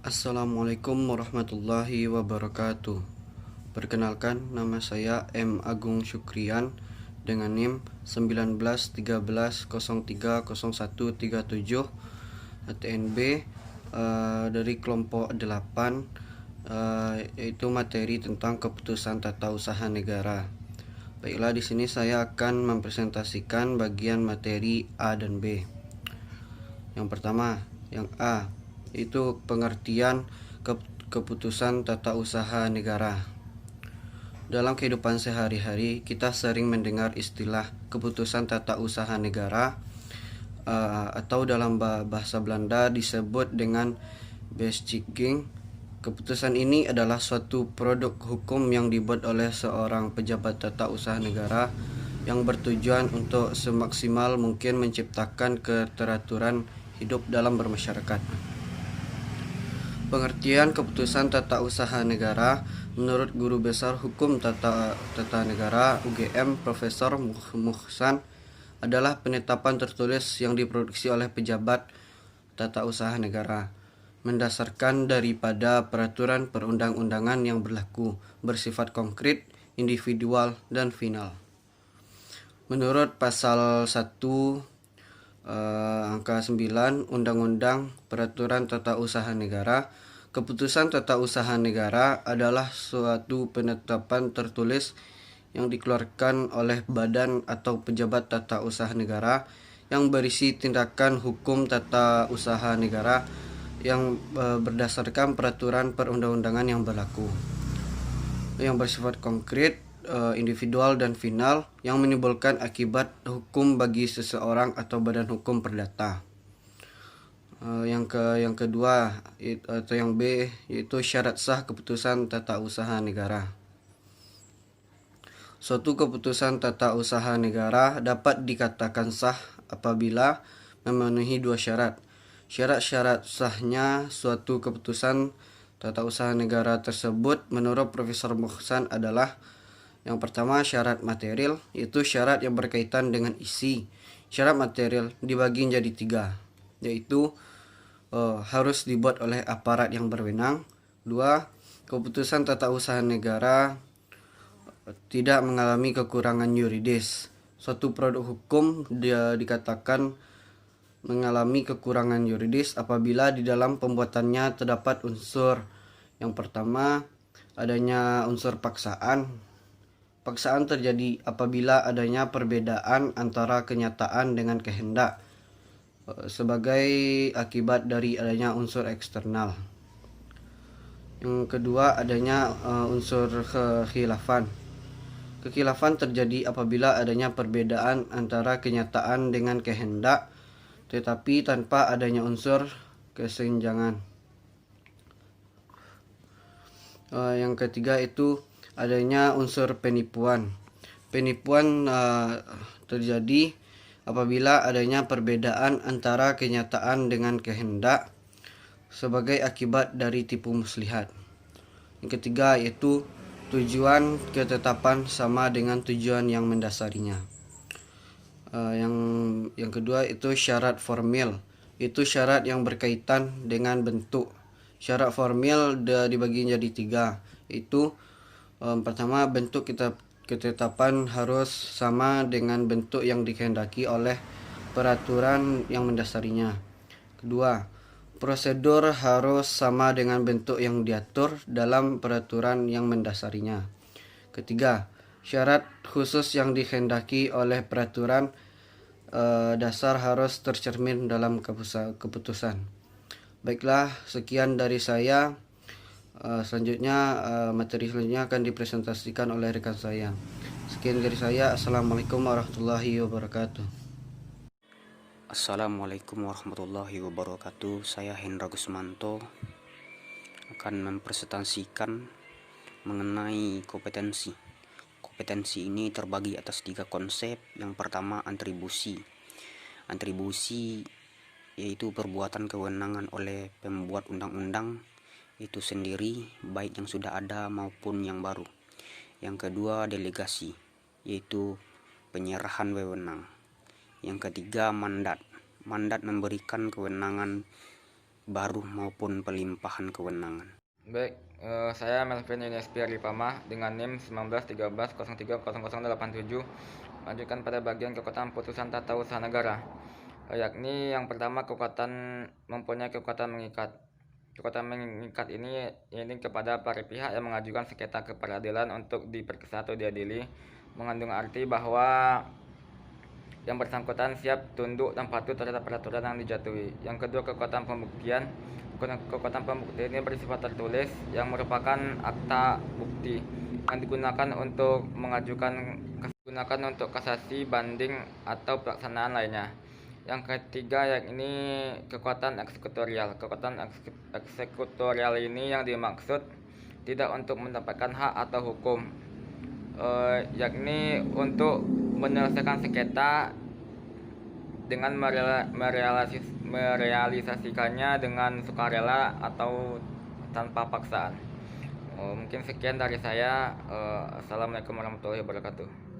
Assalamualaikum warahmatullahi wabarakatuh. Perkenalkan, nama saya M. Agung Syukrian dengan NIM 1913030137 ATNB dari kelompok 8, yaitu materi tentang keputusan tata usaha negara. Baiklah, di sini saya akan mempresentasikan bagian materi A dan B. Yang pertama, yang A, itu pengertian keputusan tata usaha negara. Dalam kehidupan sehari-hari, kita sering mendengar istilah keputusan tata usaha negara, atau dalam bahasa Belanda disebut dengan Wetschikking. Keputusan ini adalah suatu produk hukum yang dibuat oleh seorang pejabat tata usaha negara yang bertujuan untuk semaksimal mungkin menciptakan keteraturan hidup dalam bermasyarakat. Pengertian keputusan tata usaha negara menurut Guru Besar Hukum Tata Negara UGM Profesor Muhsan adalah penetapan tertulis yang diproduksi oleh pejabat tata usaha negara mendasarkan daripada peraturan perundang-undangan yang berlaku, bersifat konkret, individual, dan final. Menurut pasal 1 angka 9 Undang-Undang Peraturan Tata Usaha Negara, keputusan tata usaha negara adalah suatu penetapan tertulis yang dikeluarkan oleh badan atau pejabat tata usaha negara yang berisi tindakan hukum tata usaha negara yang berdasarkan peraturan perundang-undangan yang berlaku, yang bersifat konkret, individual, dan final, yang menimbulkan akibat hukum bagi seseorang atau badan hukum perdata. Yang kedua atau yang B, yaitu syarat sah keputusan tata usaha negara. Suatu keputusan tata usaha negara dapat dikatakan sah apabila memenuhi dua syarat. Syarat-syarat sahnya suatu keputusan tata usaha negara tersebut menurut Profesor Muhsan adalah: yang pertama, syarat material, yaitu syarat yang berkaitan dengan isi. Syarat material dibagi menjadi 3, yaitu harus dibuat oleh aparat yang berwenang. 2. Keputusan tata usaha negara tidak mengalami kekurangan yuridis. Suatu produk hukum dia dikatakan mengalami kekurangan yuridis apabila di dalam pembuatannya terdapat unsur. Yang pertama, adanya unsur paksaan. Paksaan terjadi apabila adanya perbedaan antara kenyataan dengan kehendak sebagai akibat dari adanya unsur eksternal. Yang kedua, adanya unsur kekhilafan. Kekhilafan terjadi apabila adanya perbedaan antara kenyataan dengan kehendak tetapi tanpa adanya unsur kesenjangan. Yang ketiga itu adanya unsur penipuan. Penipuan terjadi apabila adanya perbedaan antara kenyataan dengan kehendak sebagai akibat dari tipu muslihat. Yang ketiga yaitu tujuan ketetapan sama dengan tujuan yang mendasarinya. Yang kedua itu syarat formil, itu syarat yang berkaitan dengan bentuk. Syarat formil dibagi menjadi 3, yaitu pertama, bentuk ketetapan harus sama dengan bentuk yang dikehendaki oleh peraturan yang mendasarinya. Kedua, prosedur harus sama dengan bentuk yang diatur dalam peraturan yang mendasarinya. Ketiga, syarat khusus yang dikehendaki oleh peraturan dasar harus tercermin dalam keputusan. Baiklah, sekian dari saya. Selanjutnya materi selanjutnya akan dipresentasikan oleh rekan saya. Sekian dari saya. Assalamualaikum warahmatullahi wabarakatuh. Assalamualaikum warahmatullahi wabarakatuh. Saya Hendra Gusmanto akan mempresentasikan mengenai kompetensi. Kompetensi ini terbagi atas 3 konsep. Yang pertama, atribusi. Atribusi yaitu perbuatan kewenangan oleh pembuat undang-undang itu sendiri, baik yang sudah ada maupun yang baru. Yang kedua, delegasi, yaitu penyerahan wewenang. Yang ketiga, mandat. Mandat memberikan kewenangan baru maupun pelimpahan kewenangan. Baik, saya Melvin Yunispi Arifamah dengan NIM 1913030087 lanjutkan pada bagian kekuatan putusan tata usaha negara, yakni yang pertama mempunyai kekuatan mengikat. Kekuatan mengikat ini kepada para pihak yang mengajukan sengketa ke peradilan untuk diperiksa atau diadili, mengandung arti bahwa yang bersangkutan siap tunduk dan patuh terhadap peraturan yang dijatuhi. Yang kedua, kekuatan pembuktian. Kekuatan pembuktian ini bersifat tertulis yang merupakan akta bukti yang digunakan untuk kasasi, banding atau pelaksanaan lainnya. Yang ketiga yakni kekuatan eksekutorial. Kekuatan eksekutorial ini yang dimaksud tidak untuk mendapatkan hak atau hukum, yakni untuk menyelesaikan sengketa dengan merealisasikannya dengan sukarela atau tanpa paksaan. Mungkin sekian dari saya. Assalamualaikum warahmatullahi wabarakatuh.